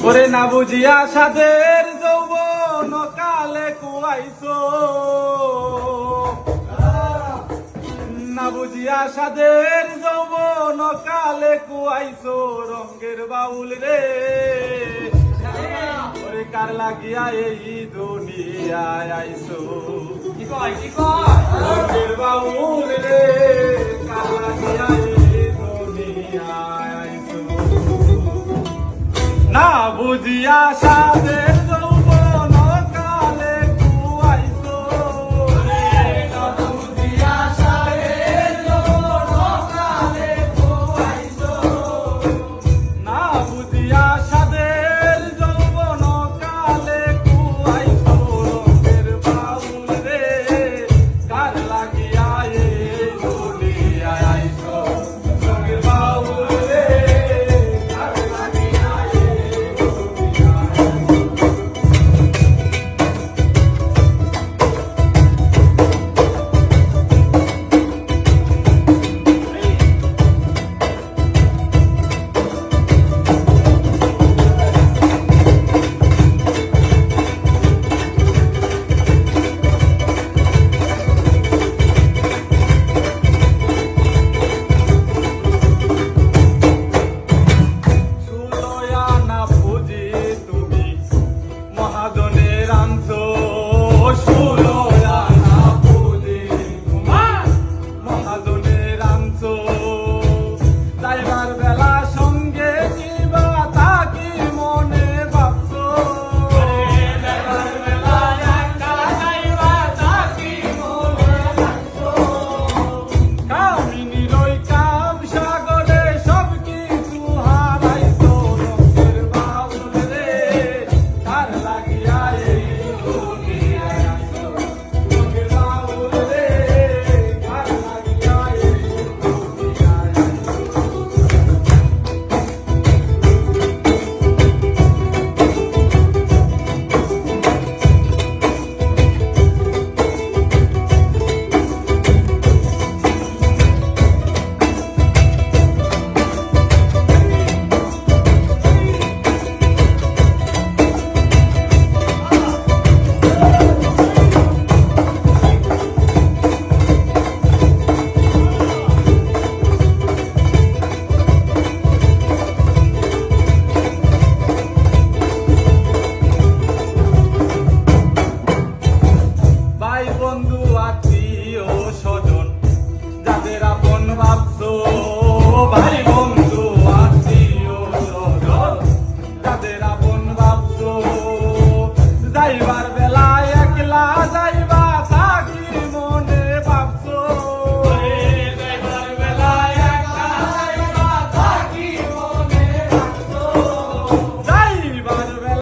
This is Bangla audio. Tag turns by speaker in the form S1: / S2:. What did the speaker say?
S1: ওরে না বুঝিয়া সাদের যৌবন কালে কুয়াইছো, না বুঝিয়া সাদের যৌবন কালে কুয়াইছো রঙের বাউল রে। ওরে কার লাগিয়া এই দুনিয়ায় আইছো, রঙের বাউল রে, কার লাগিয়া এই দুনিয়ায় আইছো। না বুঝিয়া সাদের